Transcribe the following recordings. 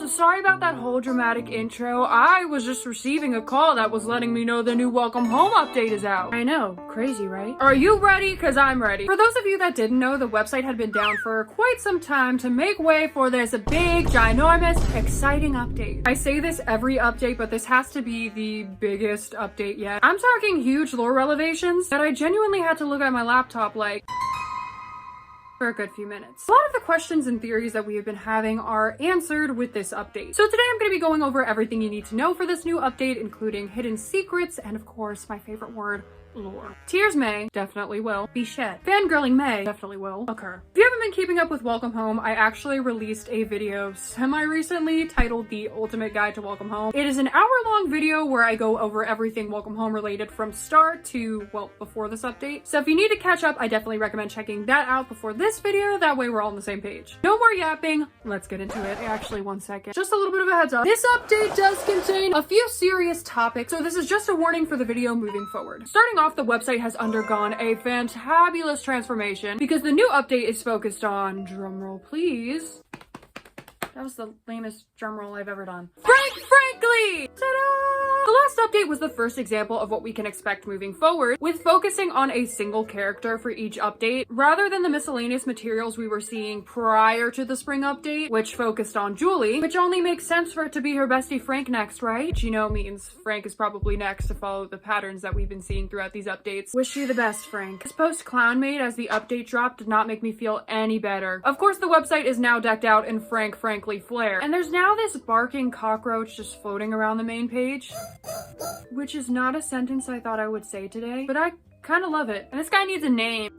So sorry about that whole dramatic intro. I was just receiving a call that was letting me know the new Welcome Home update is out. I know, crazy, right? Are you ready? Cause I'm ready. For those of you that didn't know, the website had been down for quite some time to make way for this big, ginormous, exciting update. I say this every update, but this has to be the biggest update yet. I'm talking huge lore revelations that I genuinely had to look at my laptop like for a good few minutes. A lot of the questions and theories that we have been having are answered with this update. So today I'm going to be going over everything you need to know for this new update, including hidden secrets and of course my favorite word, lore. Tears may, definitely will, be shed. Fangirling may, definitely will, occur. If you haven't been keeping up with Welcome Home, I actually released a video semi-recently titled The Ultimate Guide to Welcome Home. It is an hour-long video where I go over everything Welcome Home related from start to, well, before this update. So if you need to catch up, I definitely recommend checking that out before this video, that way we're all on the same page. No more yapping, let's get into it. Actually, one second. Just a little bit of a heads up. This update does contain a few serious topics, so this is just a warning for the video moving forward. Starting off, the website has undergone a fantabulous transformation because the new update is focused on, drumroll please, that was the lamest drumroll I've ever done, frankly! Ta-da! The last update was the first example of what we can expect moving forward, with focusing on a single character for each update, rather than the miscellaneous materials we were seeing prior to the spring update, which focused on Julie, which only makes sense for it to be her bestie Frank next, right? Which, you know, means Frank is probably next to follow the patterns that we've been seeing throughout these updates. Wish you the best, Frank. This post clown made as the update dropped did not make me feel any better. Of course, the website is now decked out in frankly flair, and there's now this barking cockroach just floating around the main page, which is not a sentence I thought I would say today, but I kind of love it. And this guy needs a name.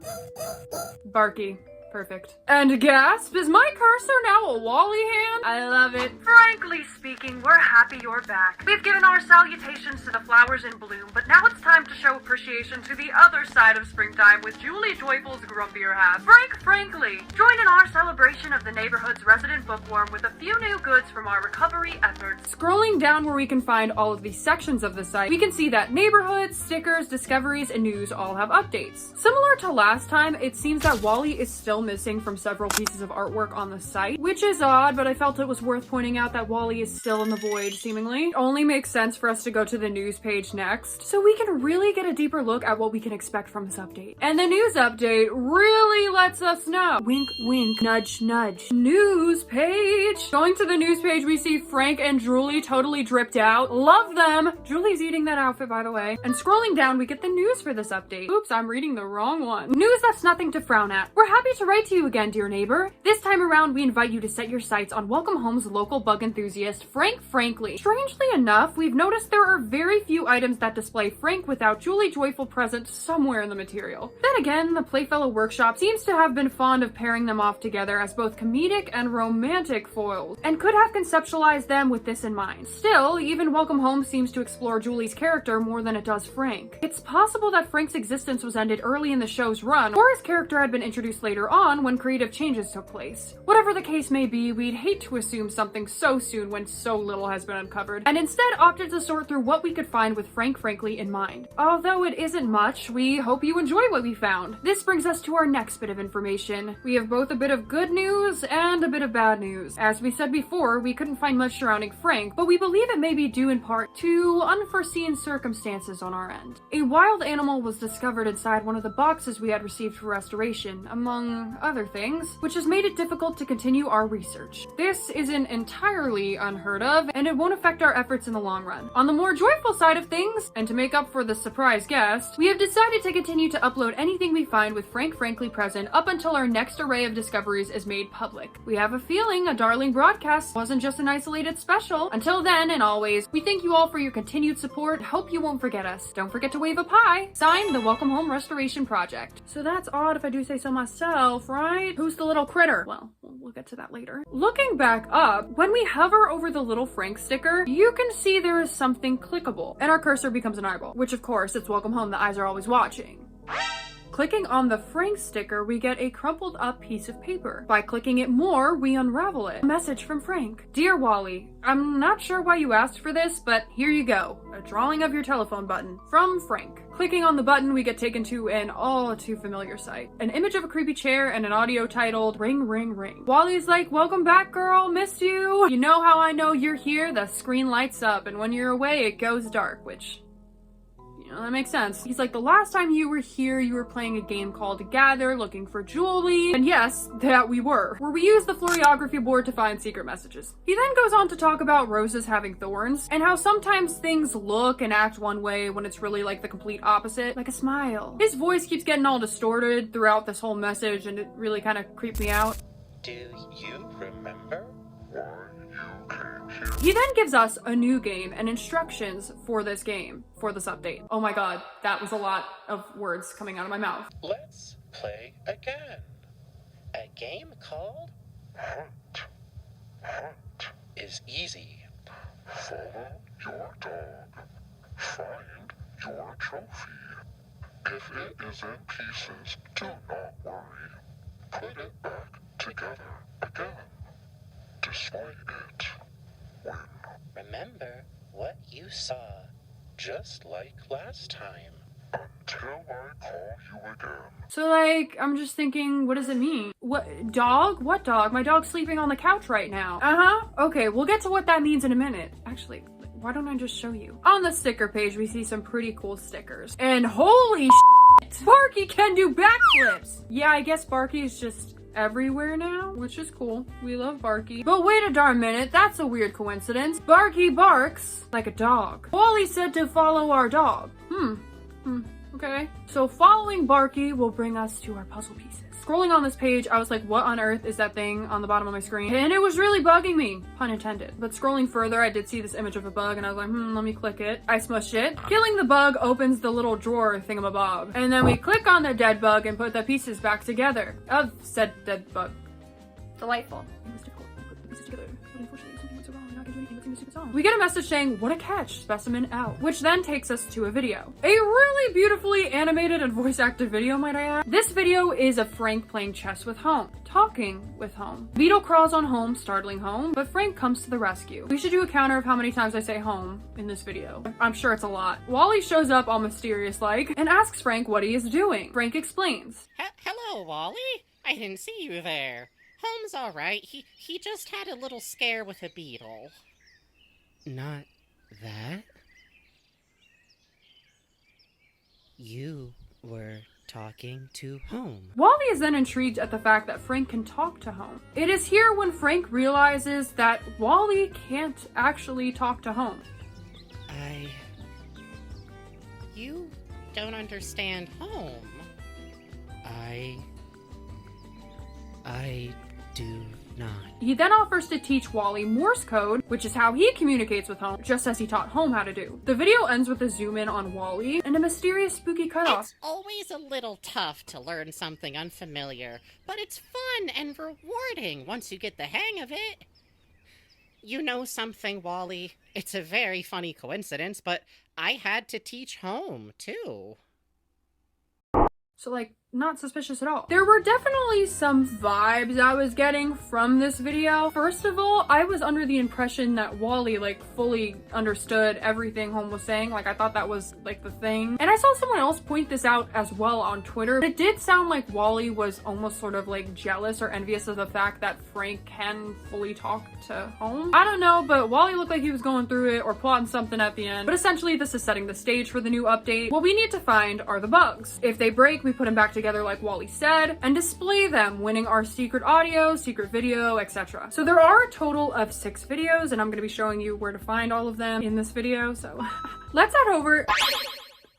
Barky. Perfect. And gasp, is my cursor now a Wally hand? I love it. Frankly speaking, we're happy you're back. We've given our salutations to the flowers in bloom, but now it's time to show appreciation to the other side of springtime with Julie Joyful's grumpier half, Frankly. Join in our celebration of the neighborhood's resident bookworm with a few new goods from our recovery efforts. Scrolling down where we can find all of these sections of the site, we can see that neighborhoods, stickers, discoveries, and news all have updates. Similar to last time, it seems that Wally is still missing from several pieces of artwork on the site, which is odd, but I felt it was worth pointing out that Wally is still in the void, seemingly. It only makes sense for us to go to the news page next, so we can really get a deeper look at what we can expect from this update. And the news update really lets us know. Wink, wink, nudge, nudge. News page. Going to the news page, we see Frank and Julie totally dripped out. Love them. Julie's eating that outfit, by the way. And scrolling down, we get the news for this update. Oops, I'm reading the wrong one. News that's nothing to frown at. We're happy to write to you again, dear neighbor. This time around, we invite you to set your sights on Welcome Home's local bug enthusiast, Frankly. Strangely enough, we've noticed there are very few items that display Frank without Julie Joyful present somewhere in the material. Then again, the Playfellow Workshop seems to have been fond of pairing them off together as both comedic and romantic foils, and could have conceptualized them with this in mind. Still, even Welcome Home seems to explore Julie's character more than it does Frank. It's possible that Frank's existence was ended early in the show's run, or his character had been introduced later on when creative changes took place. Whatever the case may be, we'd hate to assume something so soon when so little has been uncovered, and instead opted to sort through what we could find with Frankly in mind. Although it isn't much, we hope you enjoy what we found. This brings us to our next bit of information. We have both a bit of good news and a bit of bad news. As we said before, we couldn't find much surrounding Frank, but we believe it may be due in part to unforeseen circumstances on our end. A wild animal was discovered inside one of the boxes we had received for restoration, among other things, which has made it difficult to continue our research. This isn't entirely unheard of, and it won't affect our efforts in the long run. On the more joyful side of things, and to make up for the surprise guest, we have decided to continue to upload anything we find with Frankly present up until our next array of discoveries is made public. We have a feeling a Darling broadcast wasn't just an isolated special. Until then, and always, we thank you all for your continued support. Hope you won't forget us. Don't forget to wave a pie. Signed, the Welcome Home Restoration Project. So that's odd if I do say so myself, right? Who's the little critter? Well, we'll get to that later. Looking back up, when we hover over the little Frank sticker, you can see there is something clickable, and our cursor becomes an eyeball, which of course, it's Welcome Home, the eyes are always watching. Clicking on the Frank sticker, we get a crumpled up piece of paper. By clicking it more, we unravel it. A message from Frank. Dear Wally, I'm not sure why you asked for this, but here you go. A drawing of your telephone button. From Frank. Clicking on the button, we get taken to an all too familiar sight. An image of a creepy chair and an audio titled, Ring, Ring, Ring. Wally's like, welcome back, girl, missed you. You know how I know you're here? The screen lights up, and when you're away, it goes dark, which... that makes sense. He's like, the last time you were here, you were playing a game called Gather, looking for Julie. And yes, that we were. Where we used the floriography board to find secret messages. He then goes on to talk about roses having thorns, and how sometimes things look and act one way when it's really like the complete opposite, like a smile. His voice keeps getting all distorted throughout this whole message, and it really kind of creeped me out. Do you remember? He then gives us a new game and instructions for this game, for this update. Oh my god, that was a lot of words coming out of my mouth. Let's play again. A game called Hunt. Hunt is easy. Follow your dog. Find your trophy. If it is in pieces, do not worry. Put it back together again. Destroy it. Win. Remember what you saw, just like last time. Until I call you again. So like, I'm just thinking, what does it mean? What, dog? What dog? My dog's sleeping on the couch right now. Okay, we'll get to what that means in a minute. Actually, why don't I just show you? On the sticker page, we see some pretty cool stickers. And holy shit! Barky can do backflips! Yeah, I guess Barky's just everywhere now, which is cool. We love Barky. But wait a darn minute, that's a weird coincidence. Barky barks like a dog. Wally said to follow our dog. Okay. So following Barky will bring us to our puzzle pieces. Scrolling on this page, I was like, what on earth is that thing on the bottom of my screen? And it was really bugging me, pun intended. But scrolling further, I did see this image of a bug and I was like, let me click it. I smushed it. Killing the bug opens the little drawer thingamabob. And then we click on the dead bug and put the pieces back together of said dead bug. Delightful. It was difficult to put the pieces together, but unfortunately something went so wrong and I can do anything but sing a stupid song. We get a message saying, what a catch, specimen out, which then takes us to a video. A really beautifully animated and voice acted video, might I add. This video is of Frank playing chess with Home, talking with Home. Beetle crawls on Home, startling Home, but Frank comes to the rescue. We should do a counter of how many times I say home in this video. I'm sure it's a lot. Wally shows up all mysterious-like and asks Frank what he is doing. Frank explains. Hello, Wally. I didn't see you there. Home's all right. He just had a little scare with a beetle. Not that? You were talking to Home. Wally is then intrigued at the fact that Frank can talk to Home. It is here when Frank realizes that Wally can't actually talk to Home. You don't understand Home. I do not. He then offers to teach Wally Morse code, which is how he communicates with Home, just as he taught Home how to do. The video ends with a zoom in on Wally and a mysterious spooky cutoff. It's always a little tough to learn something unfamiliar, but it's fun and rewarding once you get the hang of it. You know something, Wally? It's a very funny coincidence, but I had to teach Home, too. So, like, not suspicious at all. There were definitely some vibes I was getting from this video. First of all, I was under the impression that Wally, like, fully understood everything Home was saying. Like, I thought that was, like, the thing. And I saw someone else point this out as well on Twitter. It did sound like Wally was almost sort of, like, jealous or envious of the fact that Frank can fully talk to Home. I don't know, but Wally looked like he was going through it or plotting something at the end. But essentially, this is setting the stage for the new update. What we need to find are the bugs. If they break, we put them back together like Wally said, and display them, winning our secret audio, secret video, etc. So there are a total of 6 videos, and I'm going to be showing you where to find all of them in this video, so let's head over.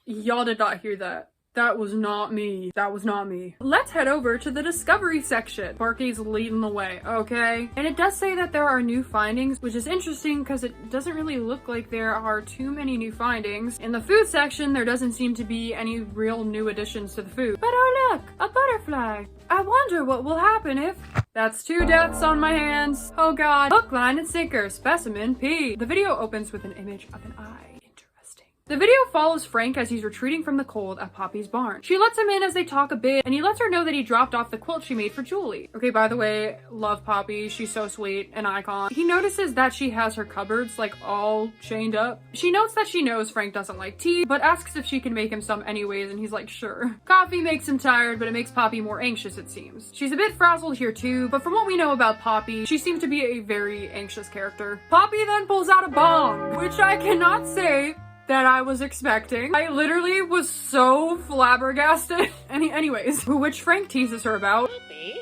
Y'all did not hear that. That was not me. That was not me. Let's head over to the discovery section. Barky's leading the way, okay? And it does say that there are new findings, which is interesting because it doesn't really look like there are too many new findings. In the food section, there doesn't seem to be any real new additions to the food. But oh look, a butterfly. I wonder what will happen if... That's 2 deaths on my hands. Oh god. Hook, line, and sinker. Specimen P. The video opens with an image of an eye. Interesting. The video follows Frank as he's retreating from the cold at Poppy's barn. She lets him in as they talk a bit, and he lets her know that he dropped off the quilt she made for Julie. Okay, by the way, love Poppy. She's so sweet, an icon. He notices that she has her cupboards like all chained up. She notes that she knows Frank doesn't like tea, but asks if she can make him some anyways, and he's like, sure. Coffee makes him tired, but it makes Poppy more anxious, it seems. She's a bit frazzled here too, but from what we know about Poppy, she seems to be a very anxious character. Poppy then pulls out a bong, which I cannot say that I was expecting. I literally was so flabbergasted. Anyways, which Frank teases her about. Poppy,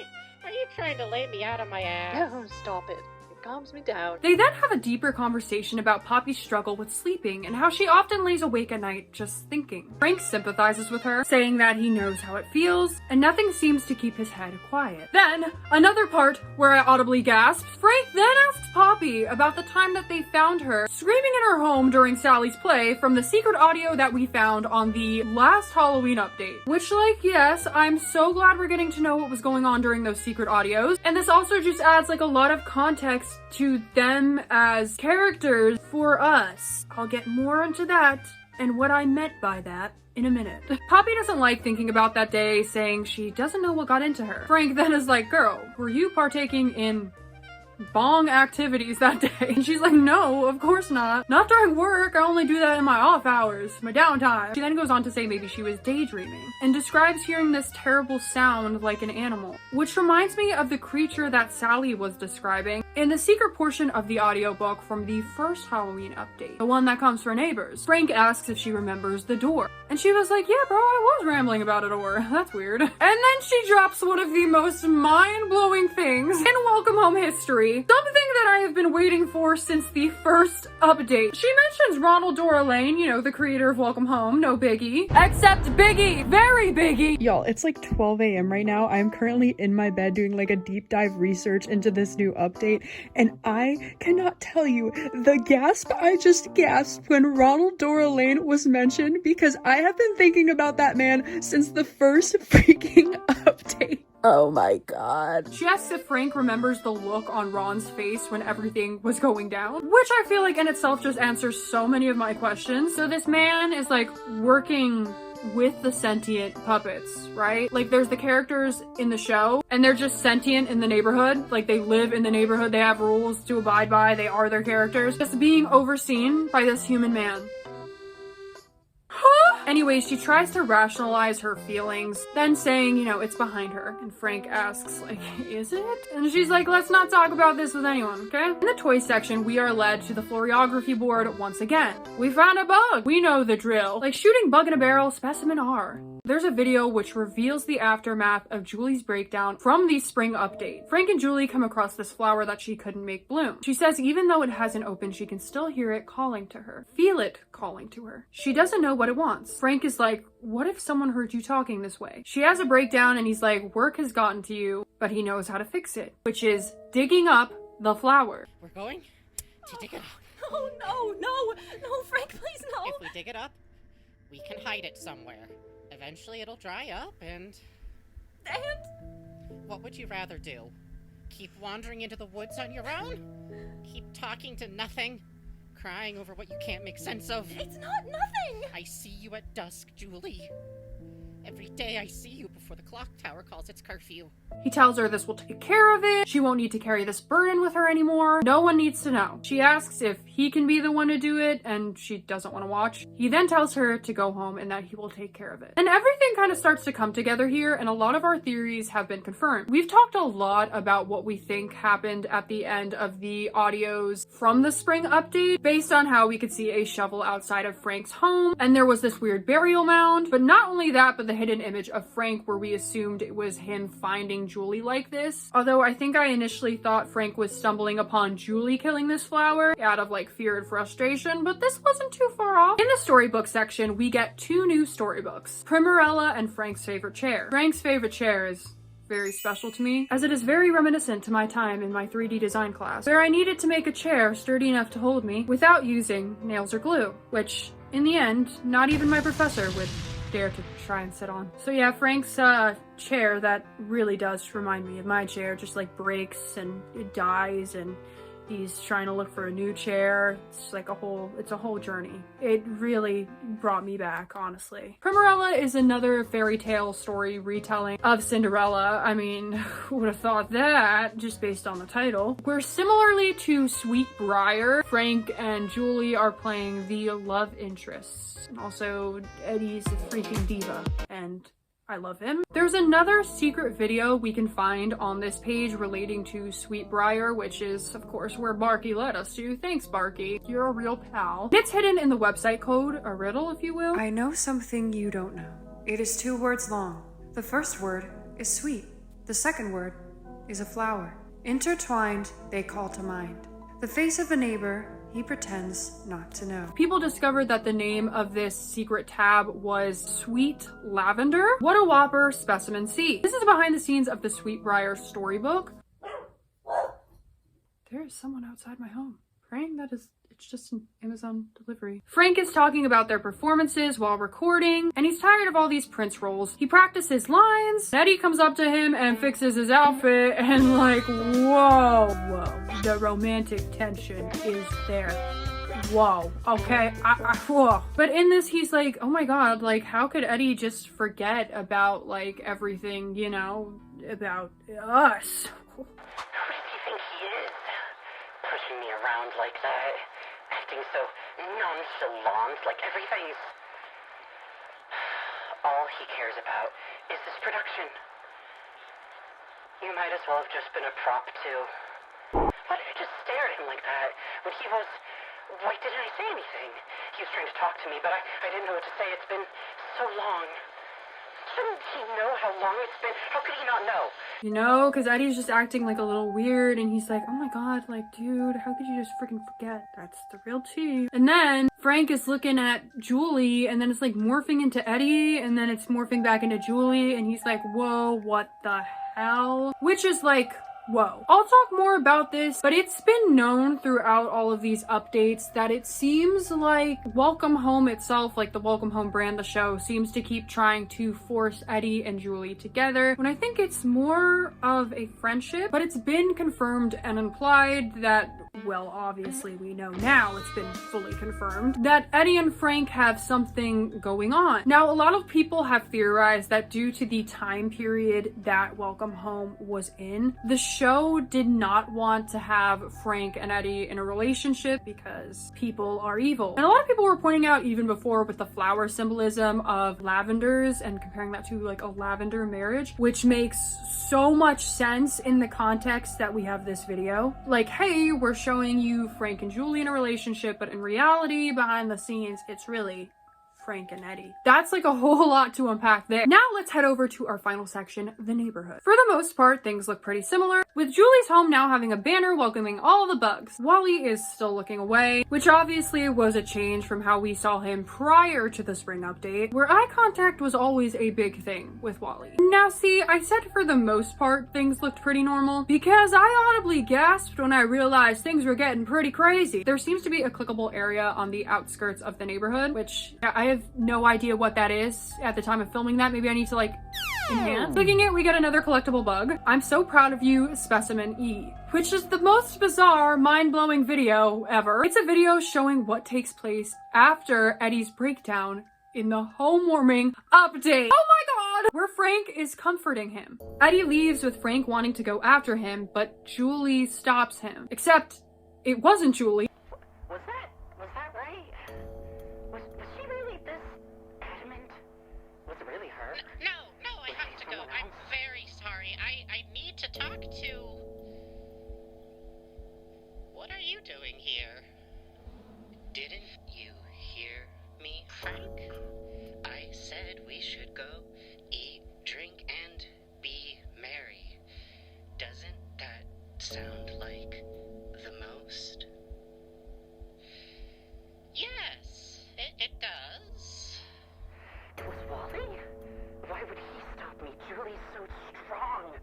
are you trying to lay me out of my ass? No, stop it. It calms me down. They then have a deeper conversation about Poppy's struggle with sleeping and how she often lays awake at night just thinking. Frank sympathizes with her, saying that he knows how it feels, and nothing seems to keep his head quiet. Then, another part where I audibly gasped, Frank then asks Poppy about the time that they found her screaming in her home during Sally's play from the secret audio that we found on the last Halloween update. Which, like, yes, I'm so glad we're getting to know what was going on during those secret audios. And this also just adds like a lot of context to them as characters for us. I'll get more into that and what I meant by that in a minute. Poppy doesn't like thinking about that day, saying she doesn't know what got into her. Frank then is like, girl, were you partaking in bong activities that day? And she's like, no, of course not. Not during work. I only do that in my off hours, my downtime. She then goes on to say maybe she was daydreaming and describes hearing this terrible sound like an animal, which reminds me of the creature that Sally was describing in the secret portion of the audiobook from the first Halloween update, the one that comes for neighbors. Frank asks if she remembers the door, and she was like, yeah, bro, I was rambling about a door. That's weird. And then she drops one of the most mind-blowing things in Welcome Home history. Something that I have been waiting for since the first update. She mentions Ronald Dora Lane, you know, the creator of Welcome Home, no biggie. Except biggie, very biggie. Y'all, it's like 12 a.m. right now. I'm currently in my bed doing like a deep dive research into this new update, and I cannot tell you the gasp I just gasped when Ronald Dora Lane was mentioned, because I have been thinking about that man since the first freaking update. Oh my god. She asks if Frank remembers the look on Ron's face when everything was going down, which I feel like in itself just answers so many of my questions. So this man is like working with the sentient puppets, right? Like there's the characters in the show and they're just sentient in the neighborhood. Like they live in the neighborhood, they have rules to abide by, they are their characters. Just being overseen by this human man. Anyway, she tries to rationalize her feelings, then saying, you know, it's behind her. And Frank asks, like, is it? And she's like, let's not talk about this with anyone, okay? In the toy section, we are led to the floriography board once again. We found a bug. We know the drill. Like shooting bug in a barrel, specimen R. There's a video which reveals the aftermath of Julie's breakdown from the spring update. Frank and Julie come across this flower that she couldn't make bloom. She says even though it hasn't opened, she can still hear it calling to her. Feel it calling to her. She doesn't know what it wants. Frank is like, what if someone heard you talking this way? She has a breakdown and he's like, work has gotten to you, but he knows how to fix it, which is digging up the flower. We're going to dig it up. Oh, no, Frank, please no. If we dig it up, we can hide it somewhere. Eventually it'll dry up and... What would you rather do? Keep wandering into the woods on your own? Keep talking to nothing? Crying over what you can't make sense of? It's not nothing. I see you at dusk, Julie. Every day I see you before the clock tower calls its curfew. He tells her this will take care of it. She won't need to carry this burden with her anymore. No one needs to know. She asks if he can be the one to do it, and she doesn't want to watch. He then tells her to go home and that he will take care of it. And everything kind of starts to come together here, and a lot of our theories have been confirmed. We've talked a lot about what we think happened at the end of the audios from the spring update, based on how we could see a shovel outside of Frank's home, and there was this weird burial mound. But not only that, but the hidden image of Frank where we assumed it was him finding Julie like this. Although I think I initially thought Frank was stumbling upon Julie killing this flower out of like fear and frustration, but this wasn't too far off. In the storybook section, we get 2 new storybooks, Primarella and Frank's favorite chair. Frank's favorite chair is very special to me, as it is very reminiscent to my time in my 3D design class, where I needed to make a chair sturdy enough to hold me without using nails or glue, which in the end, not even my professor would dare to try and sit on. So yeah, Frank's chair that really does remind me of my chair, just like breaks and it dies and He's trying to look for a new chair. It's like it's a whole journey. It really brought me back, honestly. Primarella is another fairy tale story retelling of Cinderella. I mean, who would have thought that, just based on the title. Where similarly to Sweetbriar, Frank and Julie are playing the love interests. And also, Eddie's a freaking diva, and I love him. There's another secret video we can find on this page relating to Sweetbriar, which is, of course, where Barky led us to. Thanks, Barky. You're a real pal. It's hidden in the website code, a riddle, if you will. I know something you don't know. It is 2 words long. The first word is sweet. The second word is a flower. Intertwined, they call to mind the face of a neighbor he pretends not to know. People discovered that the name of this secret tab was Sweet Lavender. What a whopper, specimen C. This is behind the scenes of the Sweetbriar storybook. There is someone outside my home. Praying that is, it's just an Amazon delivery. Frank is talking about their performances while recording, and he's tired of all these Prince roles. He practices lines. Eddie comes up to him and fixes his outfit, and like, whoa. The romantic tension is there. Whoa. Okay. Whoa. But in this, he's like, oh my god, like, how could Eddie just forget about, like, everything, you know, about us? Who does he think he is? Pushing me around like that, acting so nonchalant, like everything's... All he cares about is this production. You might as well have just been a prop, too. Why did you just stare at him like that when he was... Why didn't I say anything? He was trying to talk to me, but I didn't know what to say. It's been so long. Shouldn't he know how long it's been? How could he not know? You know, because Eddie's just acting like a little weird, and he's like, oh my god, like, dude, how could you just freaking forget? That's the real tea. And then Frank is looking at Julie, and then it's like morphing into Eddie, and then it's morphing back into Julie, and he's like, whoa, what the hell? Which is like, whoa. I'll talk more about this, but it's been known throughout all of these updates that it seems like Welcome Home itself, like the Welcome Home brand, the show, seems to keep trying to force Eddie and Julie together, when I think it's more of a friendship, but it's been confirmed and implied that, well, obviously we know now, it's been fully confirmed, that Eddie and Frank have something going on. Now, a lot of people have theorized that due to the time period that Welcome Home was in, the show did not want to have Frank and Eddie in a relationship because people are evil. And a lot of people were pointing out even before with the flower symbolism of lavenders and comparing that to like a lavender marriage, which makes so much sense in the context that we have this video. Like, hey, we're showing you Frank and Julie in a relationship, but in reality, behind the scenes, it's really Frank and Eddie. That's like a whole lot to unpack there. Now let's head over to our final section, the neighborhood. For the most part, things look pretty similar, with Julie's home now having a banner welcoming all the bugs. Wally is still looking away, which obviously was a change from how we saw him prior to the spring update, where eye contact was always a big thing with Wally. Now see, I said for the most part things looked pretty normal, because I audibly gasped when I realized things were getting pretty crazy. There seems to be a clickable area on the outskirts of the neighborhood, which I have no idea what that is at the time of filming that. Maybe I need to like enhance. Clicking it, we get another collectible bug. I'm so proud of you, Specimen E, which is the most bizarre, mind-blowing video ever. It's a video showing what takes place after Eddie's breakdown in the home warming update. Oh my god! Where Frank is comforting him. Eddie leaves with Frank wanting to go after him, but Julie stops him. Except it wasn't Julie. Was that right? Was she really this adamant? Was it really her? No, I have to go. I'm very sorry. I need to talk to... What are you doing here? Didn't you hear me, Frank? I said we should go eat, drink, and be merry. Doesn't that sound like the most? Yes, it does. It was Wally? Why would he stop me? Julie's so strong.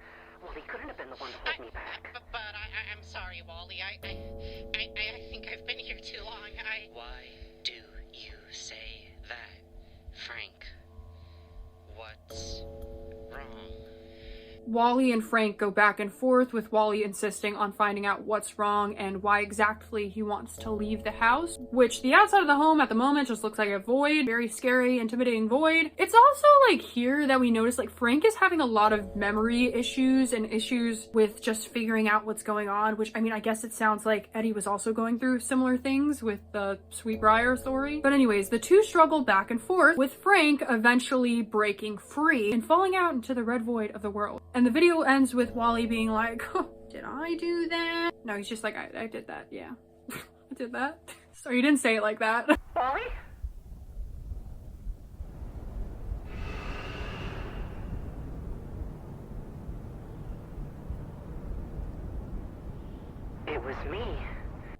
Wally couldn't have been the one to hold me back. But I'm sorry, Wally. I think I've been here too long. Why do you say that, Frank? What's wrong? Wally and Frank go back and forth, with Wally insisting on finding out what's wrong and why exactly he wants to leave the house, which the outside of the home at the moment just looks like a void, very scary, intimidating void. It's also like here that we notice like Frank is having a lot of memory issues and issues with just figuring out what's going on, which I mean, I guess it sounds like Eddie was also going through similar things with the Sweetbriar story. But anyways, the two struggle back and forth, with Frank eventually breaking free and falling out into the red void of the world. And the video ends with Wally being like, oh, did I do that? No, he's just like, I did that, yeah. I did that. So he didn't say it like that. Wally? It was me.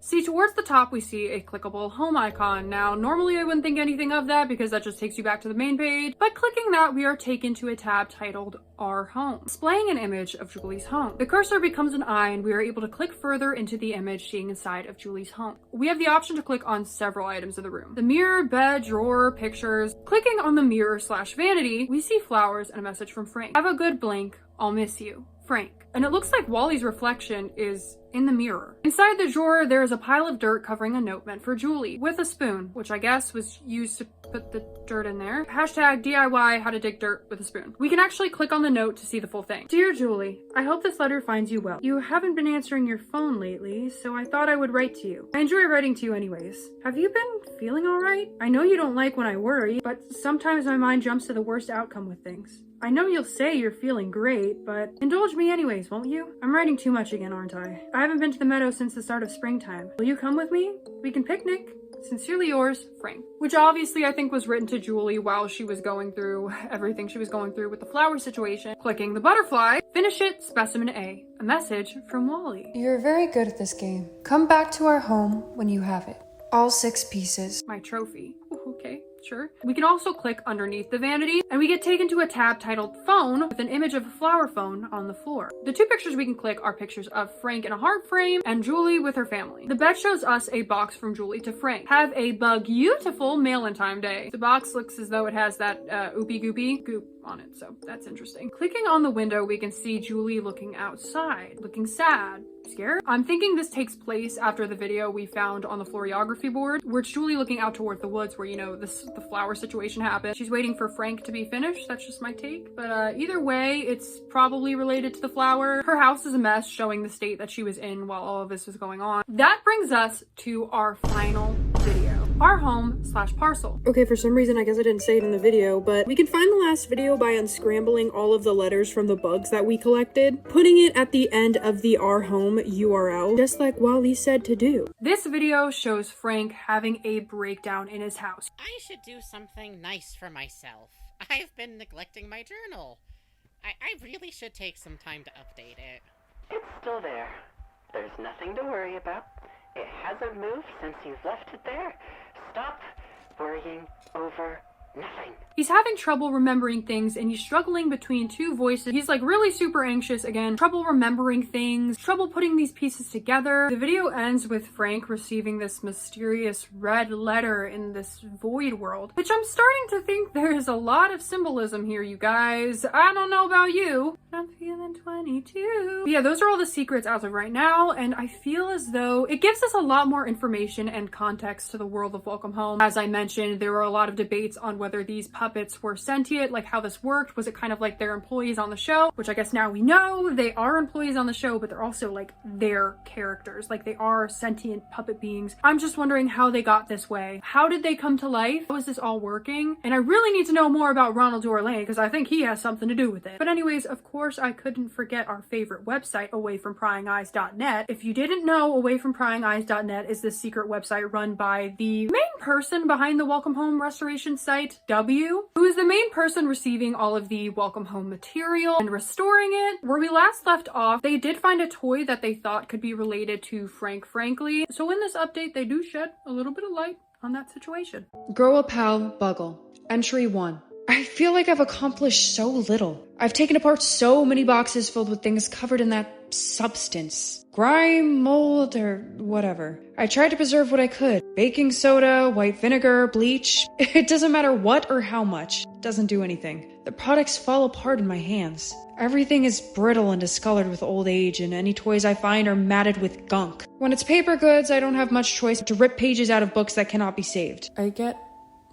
See, towards the top, we see a clickable home icon. Now, normally I wouldn't think anything of that because that just takes you back to the main page. By clicking that, we are taken to a tab titled Our Home, displaying an image of Julie's home. The cursor becomes an eye and we are able to click further into the image, seeing inside of Julie's home. We have the option to click on several items in the room: the mirror, bed, drawer, pictures. Clicking on the mirror/vanity, we see flowers and a message from Frank. Have a good blink, I'll miss you, Frank. And it looks like Wally's reflection is in the mirror. Inside the drawer, there is a pile of dirt covering a note meant for Julie, with a spoon, which I guess was used to put the dirt in there. Hashtag DIY how to dig dirt with a spoon. We can actually click on the note to see the full thing. Dear Julie, I hope this letter finds you well. You haven't been answering your phone lately, so I thought I would write to you. I enjoy writing to you anyways. Have you been feeling alright? I know you don't like when I worry, but sometimes my mind jumps to the worst outcome with things. I know you'll say you're feeling great, but indulge me anyways, won't you? I'm writing too much again, aren't I? I haven't been to the meadow since the start of springtime. Will you come with me? We can picnic. Sincerely yours, Frank. Which obviously I think was written to Julie while she was going through everything she was going through with the flower situation. Clicking the butterfly, finish it, specimen A. A message from Wally. You're very good at this game. Come back to our home when you have it. All 6 pieces. My trophy. Ooh, okay. Sure. We can also click underneath the vanity and we get taken to a tab titled Phone with an image of a flower phone on the floor. The 2 pictures we can click are pictures of Frank in a heart frame and Julie with her family. The bed shows us a box from Julie to Frank. Have a beautiful mail-in-time day. The box looks as though it has that oopy goopy goop on it, so that's interesting. Clicking on the window, we can see Julie looking outside, looking sad. Scared? I'm thinking this takes place after the video we found on the floriography board, where it's Julie looking out toward the woods where, you know, the flower situation happened. She's waiting for Frank to be finished. That's just my take. But either way, it's probably related to the flower. Her house is a mess, showing the state that she was in while all of this was going on. That brings us to our final video. Our home/parcel. Okay, for some reason, I guess I didn't say it in the video, but we can find the last video by unscrambling all of the letters from the bugs that we collected, putting it at the end of the Our Home URL, just like Wally said to do. This video shows Frank having a breakdown in his house. I should do something nice for myself. I've been neglecting my journal. I really should take some time to update it. It's still there. There's nothing to worry about. It hasn't moved since you've left it there. Stop worrying over nothing. He's having trouble remembering things and he's struggling between 2 voices. He's like really super anxious again, trouble remembering things, trouble putting these pieces together. The video ends with Frank receiving this mysterious red letter in this void world, which I'm starting to think there's a lot of symbolism here, you guys. I don't know about you. I'm feeling 22. But yeah, those are all the secrets as of right now, and I feel as though it gives us a lot more information and context to the world of Welcome Home. As I mentioned, there were a lot of debates on whether these puppets were sentient, like how this worked. Was it kind of like they're employees on the show? Which I guess now we know they are employees on the show, but they're also like their characters. Like they are sentient puppet beings. I'm just wondering how they got this way. How did they come to life? How is this all working? And I really need to know more about Ronald Darling because I think he has something to do with it. But anyways, of course, I couldn't forget our favorite website, awayfrompryingeyes.net. If you didn't know, awayfrompryingeyes.net is the secret website run by the main person behind the Welcome Home restoration site, W, who is the main person receiving all of the Welcome Home material and restoring it. Where we last left off, they did find a toy that they thought could be related to Frank Frankly. So in this update, they do shed a little bit of light on that situation. Grow a pal, Buggle. Entry 1. I feel like I've accomplished so little. I've taken apart so many boxes filled with things covered in that substance. Grime, mold, or whatever. I tried to preserve what I could. Baking soda, white vinegar, bleach. It doesn't matter what or how much. It doesn't do anything. The products fall apart in my hands. Everything is brittle and discolored with old age, and any toys I find are matted with gunk. When it's paper goods, I don't have much choice but to rip pages out of books that cannot be saved. I get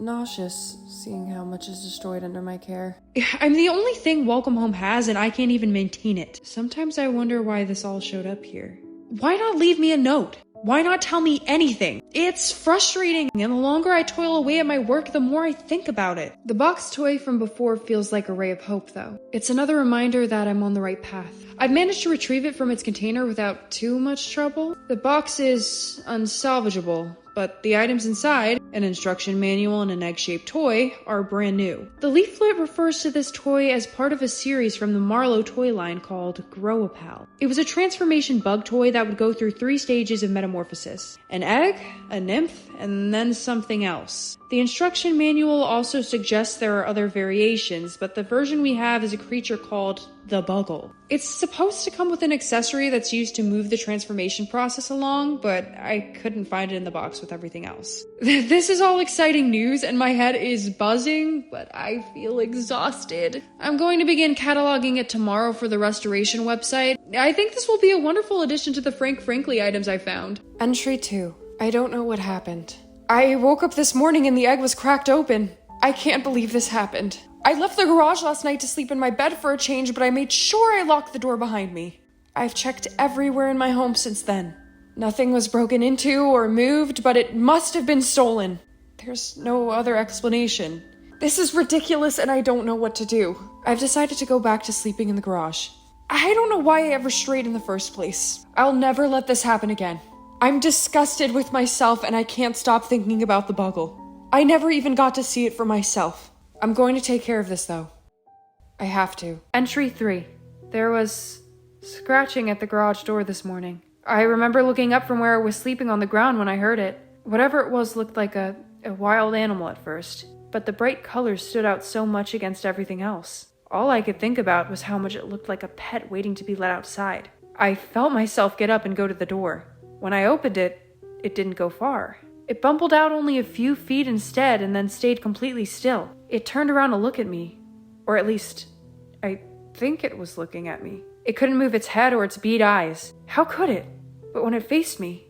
nauseous seeing how much is destroyed under my care. I'm the only thing Welcome Home has, and I can't even maintain it. Sometimes I wonder why this all showed up here. Why not leave me a note? Why not tell me anything? It's frustrating, and the longer I toil away at my work, the more I think about it. The box toy from before feels like a ray of hope, though. It's another reminder that I'm on the right path. I've managed to retrieve it from its container without too much trouble. The box is unsalvageable, but the items inside, an instruction manual and an egg-shaped toy, are brand new. The leaflet refers to this toy as part of a series from the Marlowe toy line called Grow-a-Pal. It was a transformation bug toy that would go through 3 stages of metamorphosis: an egg, a nymph, and then something else. The instruction manual also suggests there are other variations, but the version we have is a creature called the Buggle. It's supposed to come with an accessory that's used to move the transformation process along, but I couldn't find it in the box with everything else. This is all exciting news, and my head is buzzing, but I feel exhausted. I'm going to begin cataloging it tomorrow for the restoration website. I think this will be a wonderful addition to the Frank Frankly items I found. Entry 2. I don't know what happened. I woke up this morning and the egg was cracked open. I can't believe this happened. I left the garage last night to sleep in my bed for a change, but I made sure I locked the door behind me. I've checked everywhere in my home since then. Nothing was broken into or moved, but it must have been stolen. There's no other explanation. This is ridiculous and I don't know what to do. I've decided to go back to sleeping in the garage. I don't know why I ever strayed in the first place. I'll never let this happen again. I'm disgusted with myself and I can't stop thinking about the Buggle. I never even got to see it for myself. I'm going to take care of this though. I have to. Entry 3. There was scratching at the garage door this morning. I remember looking up from where I was sleeping on the ground when I heard it. Whatever it was looked like a wild animal at first, but the bright colors stood out so much against everything else. All I could think about was how much it looked like a pet waiting to be let outside. I felt myself get up and go to the door. When I opened it, it didn't go far. It bumbled out only a few feet instead and then stayed completely still. It turned around to look at me. Or at least, I think it was looking at me. It couldn't move its head or its bead eyes. How could it? But when it faced me,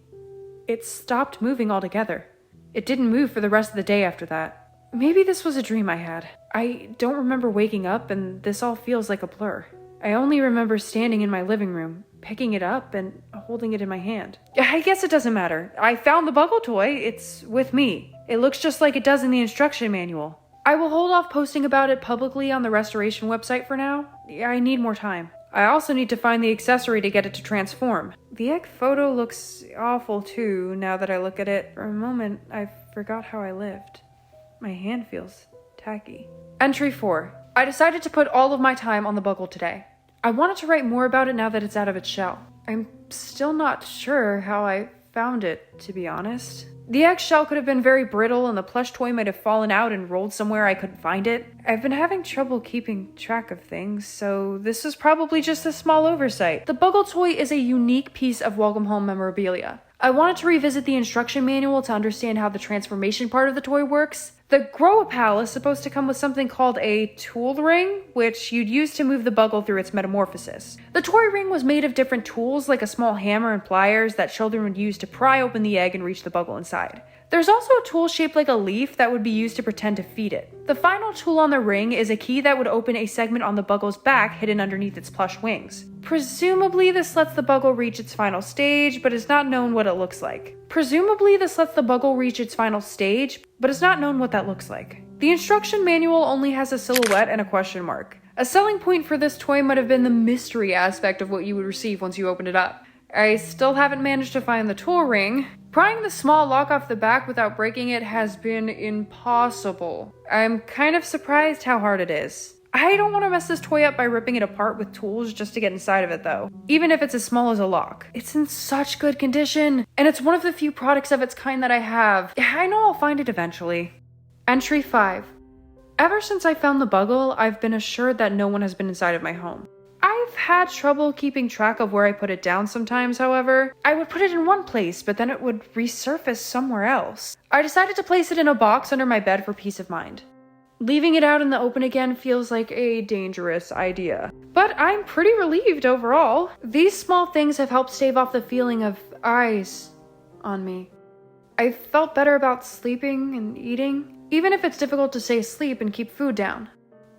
it stopped moving altogether. It didn't move for the rest of the day after that. Maybe this was a dream I had. I don't remember waking up and this all feels like a blur. I only remember standing in my living room, picking it up and holding it in my hand. I guess it doesn't matter. I found the Buggle toy. It's with me. It looks just like it does in the instruction manual. I will hold off posting about it publicly on the restoration website for now. I need more time. I also need to find the accessory to get it to transform. The egg photo looks awful too, now that I look at it. For a moment, I forgot how I lived. My hand feels tacky. Entry 4. I decided to put all of my time on the Buggle today. I wanted to write more about it now that it's out of its shell. I'm still not sure how I found it, to be honest. The eggshell could have been very brittle and the plush toy might have fallen out and rolled somewhere I couldn't find it. I've been having trouble keeping track of things, so this is probably just a small oversight. The Buggle toy is a unique piece of Welcome Home memorabilia. I wanted to revisit the instruction manual to understand how the transformation part of the toy works. The Grow-a-Pal is supposed to come with something called a tool ring, which you'd use to move the Buggle through its metamorphosis. The toy ring was made of different tools, like a small hammer and pliers that children would use to pry open the egg and reach the Buggle inside. There's also a tool shaped like a leaf that would be used to pretend to feed it. The final tool on the ring is a key that would open a segment on the Buggle's back hidden underneath its plush wings. Presumably this lets the Buggle reach its final stage, but it's not known what it looks like. The instruction manual only has a silhouette and a question mark. A selling point for this toy might have been the mystery aspect of what you would receive once you opened it up. I still haven't managed to find the tool ring. Prying the small lock off the back without breaking it has been impossible. I'm kind of surprised how hard it is. I don't want to mess this toy up by ripping it apart with tools just to get inside of it though, even if it's as small as a lock. It's in such good condition, and it's one of the few products of its kind that I have. I know I'll find it eventually. Entry 5. Ever since I found the Buggle, I've been assured that no one has been inside of my home. I've I've had trouble keeping track of where I put it down sometimes, however. I would put it in one place, but then it would resurface somewhere else. I decided to place it in a box under my bed for peace of mind. Leaving it out in the open again feels like a dangerous idea. But I'm pretty relieved overall. These small things have helped stave off the feeling of eyes on me. I felt better about sleeping and eating, even if it's difficult to stay asleep and keep food down.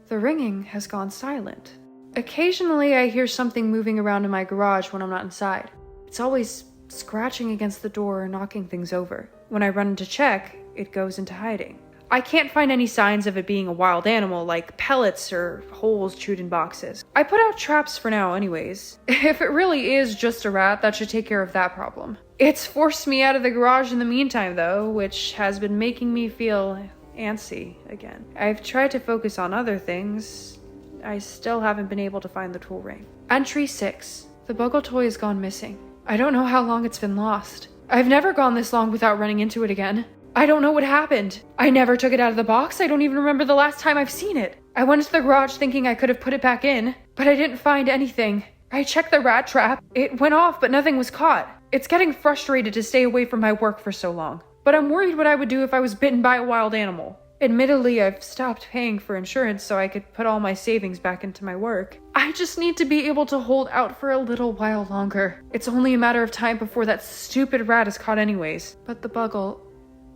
The ringing has gone silent. Occasionally I hear something moving around in my garage when I'm not inside. It's always scratching against the door or knocking things over. When I run to check, it goes into hiding. I can't find any signs of it being a wild animal, like pellets or holes chewed in boxes. I put out traps for now anyways. If it really is just a rat, that should take care of that problem. It's forced me out of the garage in the meantime though, which has been making me feel antsy again. I've tried to focus on other things. I still haven't been able to find the tool ring. Entry 6. The Buggle toy has gone missing. I don't know how long it's been lost. I've never gone this long without running into it again. I don't know what happened. I never took it out of the box. I don't even remember the last time I've seen it. I went into the garage thinking I could have put it back in, but I didn't find anything. I checked the rat trap. It went off, but nothing was caught. It's getting frustrated to stay away from my work for so long. But I'm worried what I would do if I was bitten by a wild animal. Admittedly, I've stopped paying for insurance so I could put all my savings back into my work. I just need to be able to hold out for a little while longer. It's only a matter of time before that stupid rat is caught anyways. But the Buggle...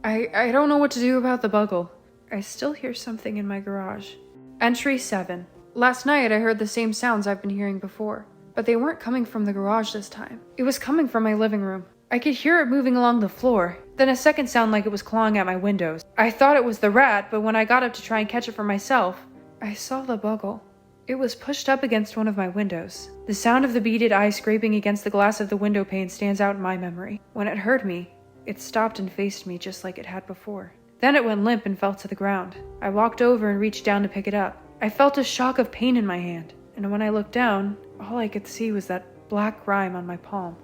I don't know what to do about the Buggle. I still hear something in my garage. Entry 7. Last night I heard the same sounds I've been hearing before, but they weren't coming from the garage this time. It was coming from my living room. I could hear it moving along the floor, then a second sound like it was clawing at my windows. I thought it was the rat, but when I got up to try and catch it for myself, I saw the Buggle. It was pushed up against one of my windows. The sound of the beaded eye scraping against the glass of the window pane stands out in my memory. When it heard me, it stopped and faced me just like it had before. Then it went limp and fell to the ground. I walked over and reached down to pick it up. I felt a shock of pain in my hand, and when I looked down, all I could see was that black grime on my palm.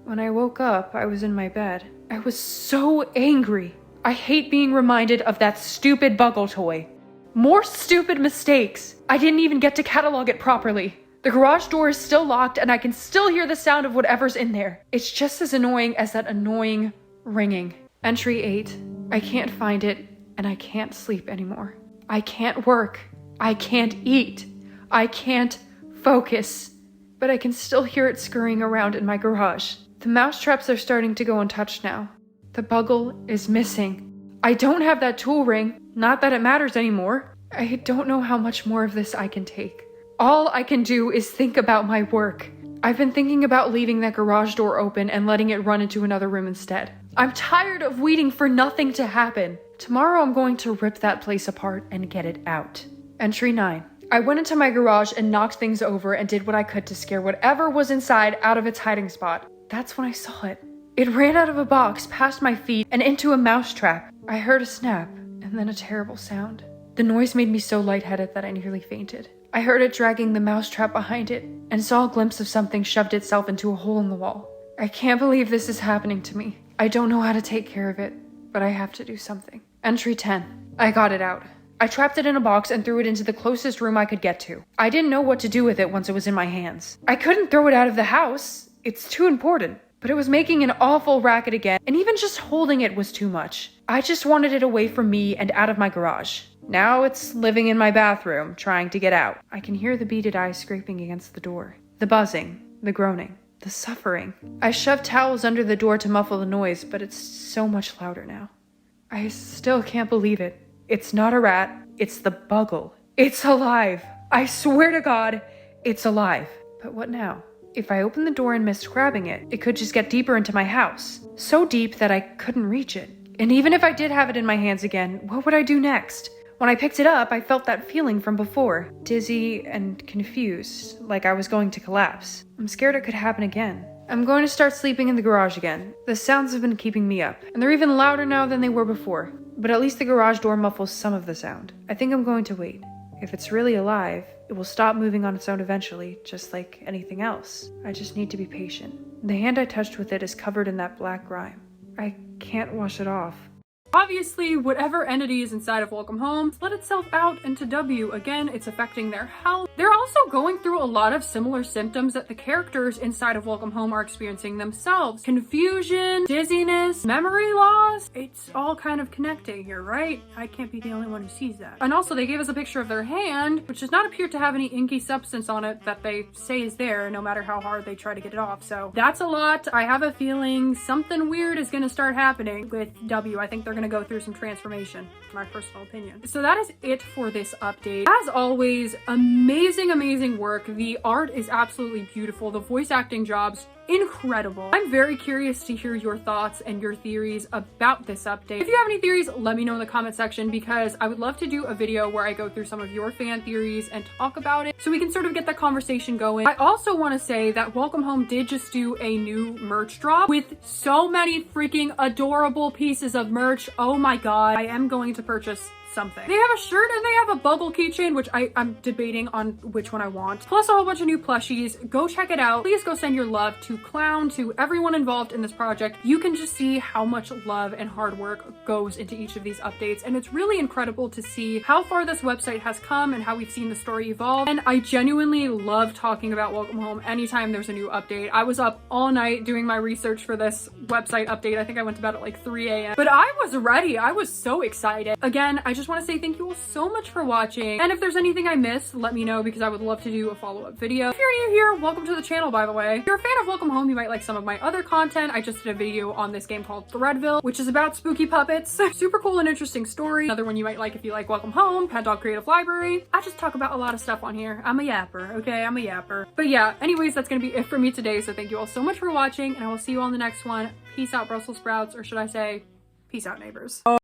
When I woke up, I was in my bed. I was so angry. I hate being reminded of that stupid Buggle toy. More stupid mistakes. I didn't even get to catalog it properly. The garage door is still locked, and I can still hear the sound of whatever's in there. It's just as annoying as that annoying ringing. Entry 8. I can't find it, and I can't sleep anymore. I can't work. I can't eat. I can't focus. But I can still hear it scurrying around in my garage. The mouse traps are starting to go untouched now. The Buggle is missing. I don't have that tool ring. Not that it matters anymore. I don't know how much more of this I can take. All I can do is think about my work. I've been thinking about leaving that garage door open and letting it run into another room instead. I'm tired of waiting for nothing to happen. Tomorrow I'm going to rip that place apart and get it out. Entry 9. I went into my garage and knocked things over and did what I could to scare whatever was inside out of its hiding spot. That's when I saw it. It ran out of a box, past my feet, and into a mouse trap. I heard a snap, and then a terrible sound. The noise made me so lightheaded that I nearly fainted. I heard it dragging the mouse trap behind it, and saw a glimpse of something shoved itself into a hole in the wall. I can't believe this is happening to me. I don't know how to take care of it, but I have to do something. Entry 10. I got it out. I trapped it in a box and threw it into the closest room I could get to. I didn't know what to do with it once it was in my hands. I couldn't throw it out of the house. It's too important. But it was making an awful racket again, and even just holding it was too much. I just wanted it away from me and out of my garage. Now it's living in my bathroom, trying to get out. I can hear the beaded eye scraping against the door. The buzzing, the groaning, the suffering. I shoved towels under the door to muffle the noise, but it's so much louder now. I still can't believe it. It's not a rat, it's the Buggle. It's alive. I swear to God, it's alive. But what now? If I opened the door and missed grabbing it, it could just get deeper into my house. So deep that I couldn't reach it. And even if I did have it in my hands again, what would I do next? When I picked it up, I felt that feeling from before. Dizzy and confused, like I was going to collapse. I'm scared it could happen again. I'm going to start sleeping in the garage again. The sounds have been keeping me up, and they're even louder now than they were before. But at least the garage door muffles some of the sound. I think I'm going to wait. If it's really alive, it will stop moving on its own eventually, just like anything else. I just need to be patient. The hand I touched with it is covered in that black grime. I can't wash it off. Obviously, whatever entity is inside of Welcome Home let itself out into W. Again, it's affecting their health. They're also going through a lot of similar symptoms that the characters inside of Welcome Home are experiencing themselves. Confusion, dizziness, memory loss. It's all kind of connecting here, right? I can't be the only one who sees that. And also they gave us a picture of their hand, which does not appear to have any inky substance on it that they say is there, no matter how hard they try to get it off. So that's a lot. I have a feeling something weird is gonna start happening with W. I think they're gonna go through some transformation, my personal opinion. So that is it for this update. As always, amazing work. The art is absolutely beautiful. The voice acting jobs, incredible. I'm very curious to hear your thoughts and your theories about this update. If you have any theories, let me know in the comment section, because I would love to do a video where I go through some of your fan theories and talk about it so we can sort of get that conversation going. I also want to say that Welcome Home did just do a new merch drop with so many freaking adorable pieces of merch. Oh my god, I am going to purchase something. They have a shirt and they have a bubble keychain, which I'm debating on which one I want, plus a whole bunch of new plushies. Go check it out. Please go send your love to Clown, to everyone involved in this project. You can just see how much love and hard work goes into each of these updates, and it's really incredible to see how far this website has come and how we've seen the story evolve. And I genuinely love talking about Welcome Home anytime there's a new update. I was up all night doing my research for this website update. I think I went to bed at like 3 a.m. But I was ready. I was so excited. Again, I just want to say thank you all so much for watching, and if there's anything I missed, let me know, because I would love to do a follow-up video. If you're new here, welcome to the channel, by the way. If you're a fan of Welcome Home, you might like some of my other content. I just did a video on this game called Threadville, which is about spooky puppets. Super cool and interesting story. Another one you might like if you like Welcome Home, Pet Dog Creative Library. I just talk about a lot of stuff on here. I'm a yapper, okay? I'm a yapper. But yeah, anyways, that's gonna be it for me today, so thank you all so much for watching, and I will see you on the next one. Peace out, Brussels sprouts, or should I say, peace out, neighbors.